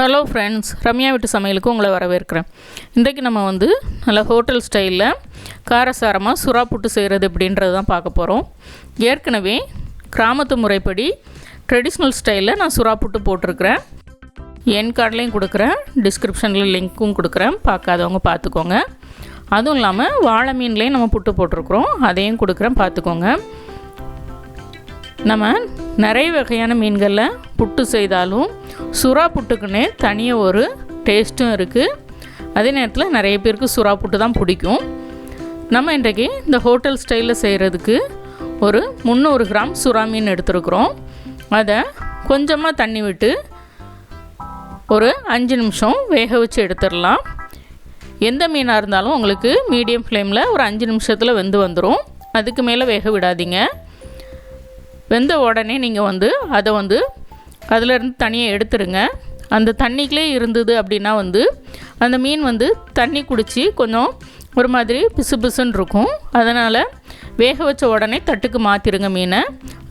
Hello friends, Ramya வீட்டு சமையலுக்கு உங்களை வரவேற்கிறேன். இன்றைக்கி நம்ம நல்ல ஹோட்டல் ஸ்டைலில் காரசாரமாக சுறா புட்டு செய்கிறது எப்படின்றது தான் பார்க்க போகிறோம். ஏற்கனவே கிராமத்து முறைப்படி ட்ரெடிஷ்னல் ஸ்டைலில் நான் சுறா புட்டு போட்டிருக்கிறேன். என் கார்ட்லேயும் கொடுக்குறேன், டிஸ்கிரிப்ஷனில் லிங்க்கும் கொடுக்குறேன், பார்க்காதவங்க பார்த்துக்கோங்க. அதுவும் இல்லாமல் வாழை மீன்லேயும் நம்ம புட்டு போட்டிருக்கிறோம், அதையும் கொடுக்குறேன், பார்த்துக்கோங்க. நம்ம நிறைய வகையான மீன்களில் புட்டு செய்தாலும் சுறா புட்டுக்குன்னே தனியாக ஒரு டேஸ்ட்டும் இருக்குது. அதே நேரத்தில் நிறைய பேருக்கு சுறா புட்டு தான் பிடிக்கும். நம்ம இன்றைக்கி இந்த ஹோட்டல் ஸ்டைலில் செய்கிறதுக்கு ஒரு 300 கிராம் சுறா மீன் எடுத்துருக்குறோம். அதை கொஞ்சமாக தண்ணி விட்டு ஒரு 5 நிமிஷம் வேக வச்சு எடுத்துடலாம். எந்த மீனாக இருந்தாலும் உங்களுக்கு மீடியம் ஃப்ளேமில் ஒரு 5 நிமிஷத்தில் வெந்து வந்துடும். அதுக்கு மேலே வேக விடாதீங்க. வெந்த உடனே நீங்கள் அதை அதிலேருந்து தனியாக எடுத்துருங்க. அந்த தண்ணிக்குள்ளே இருந்தது அப்படின்னா அந்த மீன் தண்ணி குடித்து கொஞ்சம் ஒரு மாதிரி பிசு பிசுன்னு இருக்கும். அதனால் வேக வச்ச உடனே தட்டுக்கு மாற்றிடுங்க மீனை.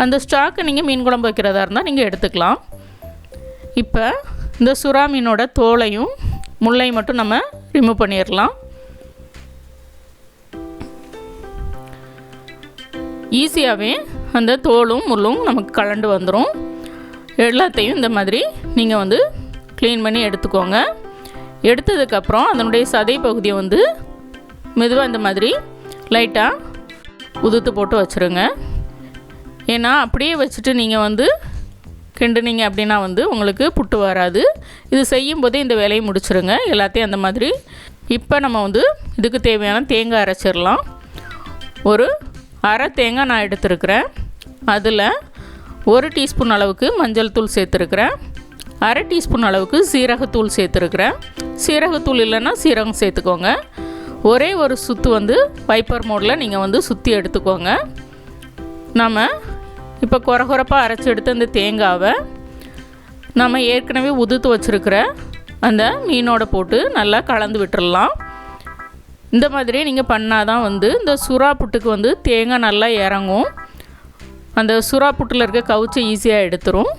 அந்த ஸ்டாக்கை நீங்கள் மீன் குழம்பு வைக்கிறதா இருந்தால் நீங்கள் எடுத்துக்கலாம். இப்போ இந்த சுறா மீனோட தோலையும் முள்ளையும் மட்டும் நம்ம ரிமூவ் பண்ணிடலாம். ஈஸியாகவே அந்த தோலும் முள்ளும் நமக்கு கலண்டு வந்துடும். எல்லாத்தையும் இந்த மாதிரி நீங்கள் க்ளீன் பண்ணி எடுத்துக்கோங்க. எடுத்ததுக்கப்புறம் அதனுடைய சதை பகுதியை மெதுவாக இந்த மாதிரி லைட்டாக உதுத்து போட்டு வச்சுருங்க. ஏன்னா அப்படியே வச்சுட்டு நீங்கள் கிண்டுனீங்க அப்படின்னா உங்களுக்கு புட்டு வராது. இது செய்யும்போதே இந்த வேலையை முடிச்சுருங்க எல்லாத்தையும் அந்த மாதிரி. இப்போ நம்ம இதுக்கு தேவையான தேங்காய் அரைச்சிடலாம். ஒரு அரை தேங்காய் நான் எடுத்துருக்கிறேன். அதில் 1 டீஸ்பூன் அளவுக்கு மஞ்சள் தூள் சேர்த்துருக்கிறேன். அரை டீஸ்பூன் அளவுக்கு சீரகத்தூள் சேர்த்துருக்கிறேன். சீரகத்தூள் இல்லைன்னா சீரகம் சேர்த்துக்கோங்க. ஒரே ஒரு சுற்று வைப்பர் மோடில் நீங்கள் சுற்றி எடுத்துக்கோங்க. நம்ம இப்போ குறப்பாக அரைச்சி எடுத்து அந்த தேங்காவை நம்ம ஏற்கனவே உதுத்து வச்சுருக்கிற அந்த மீனோட போட்டு நல்லா கலந்து விட்டுடலாம். இந்த மாதிரி நீங்கள் பண்ணால் தான் இந்த சுறா புட்டுக்கு தேங்காய் நல்லா இறங்கும். அந்த சுறா புட்டில் இருக்க கவுச்சை ஈஸியாக எடுத்துரும்.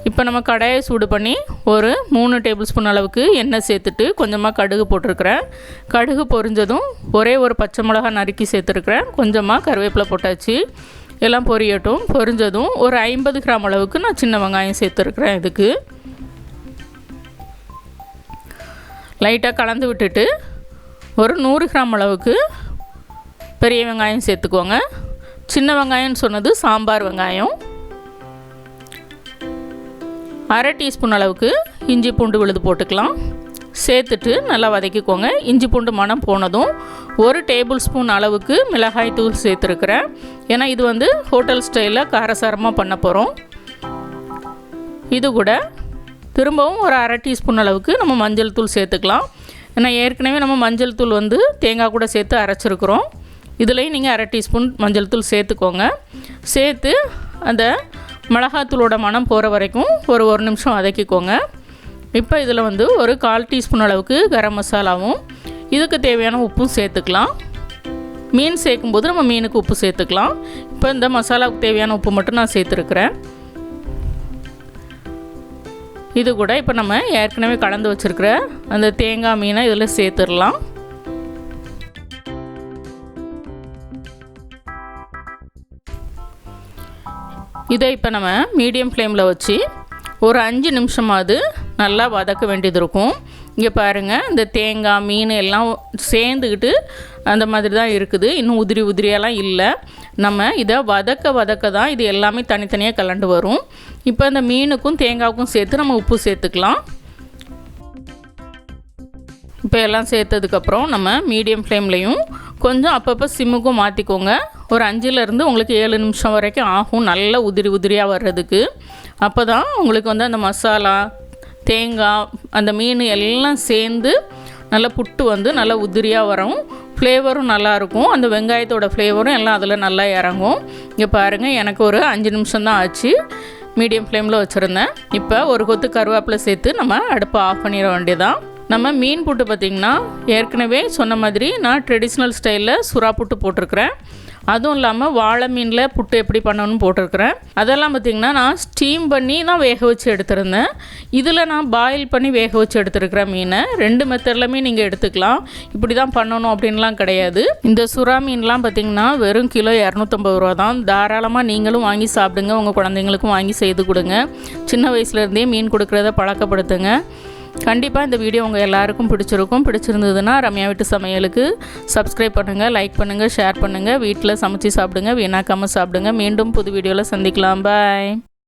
இப்போ நம்ம கடாயை சூடு பண்ணி ஒரு 3 டேபிள் ஸ்பூன் அளவுக்கு எண்ணெய் சேர்த்துட்டு கொஞ்சமாக கடுகு போட்டிருக்கிறேன். கடுகு பொரிஞ்சதும் ஒரே ஒரு பச்சை மிளகா நறுக்கி சேர்த்துருக்கிறேன். கொஞ்சமாக கருவேப்பிலை போட்டாச்சு. எல்லாம் பொரியட்டும். பொரிஞ்சதும் ஒரு 50 கிராம் அளவுக்கு நான் சின்ன வெங்காயம் சேர்த்துருக்குறேன். இதுக்கு லைட்டாக கலந்து விட்டுட்டு ஒரு 100 கிராம் அளவுக்கு பெரிய வெங்காயம் சேர்த்துக்கோங்க. சின்ன வெங்காயம்னு சொன்னது சாம்பார் வெங்காயம். அரை டீஸ்பூன் அளவுக்கு இஞ்சி பூண்டு விழுது போட்டுக்கலாம். சேர்த்துட்டு நல்லா வதக்கிக்கோங்க. இஞ்சி பூண்டு மணம் போனதும் 1 டேபிள் ஸ்பூன் அளவுக்கு மிளகாய் தூள் சேர்த்துருக்குறேன். ஏன்னா இது ஹோட்டல் ஸ்டைலில் காரசாரமாக பண்ண போகிறோம். இது கூட திரும்பவும் ஒரு அரை டீஸ்பூன் அளவுக்கு நம்ம மஞ்சள் தூள் சேர்த்துக்கலாம். ஏன்னா ஏற்கனவே நம்ம மஞ்சள் தூள் தேங்காய் கூட சேர்த்து அரைச்சிருக்கிறோம். இதுலேயும் நீங்கள் அரை டீஸ்பூன் மஞ்சள் தூள் சேர்த்துக்கோங்க. சேர்த்து அந்த மிளகாத்தூளோட மணம் போகிற வரைக்கும் ஒரு நிமிஷம் வதக்கிக்கோங்க. இப்போ இதில் ஒரு 1/4 டீஸ்பூன் அளவுக்கு கரம் மசாலாவும் இதுக்கு தேவையான உப்பும் சேர்த்துக்கலாம். மீன் சேர்க்கும்போது நம்ம மீனுக்கு உப்பு சேர்த்துக்கலாம். இப்போ இந்த மசாலாவுக்கு தேவையான உப்பு மட்டும் நான் சேர்த்துருக்குறேன். இது கூட இப்போ நம்ம ஏற்கனவே கலந்து வச்சுருக்கிற அந்த தேங்காய் மீனை இதில் சேர்த்துடலாம். இதை இப்போ நம்ம மீடியம் ஃப்ளேமில் வச்சு ஒரு 5 நிமிஷமாவது நல்லா வதக்க வேண்டியது இருக்கும். இங்கே பாருங்கள், இந்த தேங்காய் மீன் எல்லாம் சேர்ந்துக்கிட்டு அந்த மாதிரி தான் இருக்குது. இன்னும் உதிரியெல்லாம் இல்லை. நம்ம இதை வதக்க தான் இது எல்லாமே தனித்தனியாக கலண்டு வரும். இப்போ இந்த மீனுக்கும் தேங்காய்க்கும் சேர்த்து நம்ம உப்பு சேர்த்துக்கலாம். இப்போ எல்லாம் சேர்த்ததுக்கப்புறம் நம்ம மீடியம் ஃப்ளேம்லேயும் கொஞ்சம் அப்பப்போ சிம்முக்கும் மாற்றிக்கோங்க. ஒரு 5லேருந்து உங்களுக்கு 7 நிமிஷம் வரைக்கும் ஆகும் நல்லா உதிரியாக வர்றதுக்கு. அப்போ தான் உங்களுக்கு அந்த மசாலா தேங்காய் அந்த மீன் எல்லாம் சேர்ந்து நல்லா புட்டு நல்லா உதிரியாக வரும். ஃப்ளேவரும் நல்லாயிருக்கும். அந்த வெங்காயத்தோட ஃப்ளேவரும் எல்லாம் அதில் நல்லா இறங்கும். இங்கே பாருங்கள், எனக்கு ஒரு 5 நிமிஷம் தான் ஆச்சு. மீடியம் ஃப்ளேமில் வச்சுருந்தேன். இப்போ ஒரு கொத்து கருவேப்பிலை சேர்த்து நம்ம அடுப்பை ஆஃப் பண்ணிட வேண்டியதான். நம்ம மீன் புட்டு பார்த்திங்கன்னா ஏற்கனவே சொன்ன மாதிரி நான் ட்ரெடிஷ்னல் ஸ்டைலில் சுறா புட்டு போட்டிருக்கிறேன். அதுவும் இல்லாமல் வாழை மீனில் புட்டு எப்படி பண்ணணும்னு போட்டிருக்கிறேன். அதெல்லாம் பார்த்திங்கன்னா நான் ஸ்டீம் பண்ணி தான் வேக வச்சு எடுத்துருந்தேன். இதில் நான் பாயில் பண்ணி வேக வச்சு எடுத்துருக்கிறேன் மீனை. 2 மெத்தட்லையுமே நீங்கள் எடுத்துக்கலாம். இப்படி தான் பண்ணணும் அப்படின்லாம் கிடையாது. இந்த சுறா மீன்லாம் பார்த்திங்கன்னா வெறும் கிலோ 250 ரூபா தான். தாராளமாக நீங்களும் வாங்கி சாப்பிடுங்க, உங்கள் குழந்தைங்களுக்கும் வாங்கி செய்து கொடுங்க. சின்ன வயசுலேருந்தே மீன் கொடுக்குறத பழக்கப்படுத்துங்க. கண்டிப்பாக இந்த வீடியோ உங்கள் எல்லாருக்கும் பிடிச்சிருந்ததுன்னா ரம்யா வீட்டு சமையலுக்கு சப்ஸ்கிரைப் பண்ணுங்கள், லைக் பண்ணுங்கள், ஷேர் பண்ணுங்கள். வீட்டில் சமைச்சு சாப்பிடுங்க, வீணாக்காமல் சாப்பிடுங்க. மீண்டும் புது வீடியோவில் சந்திக்கலாம். பாய்.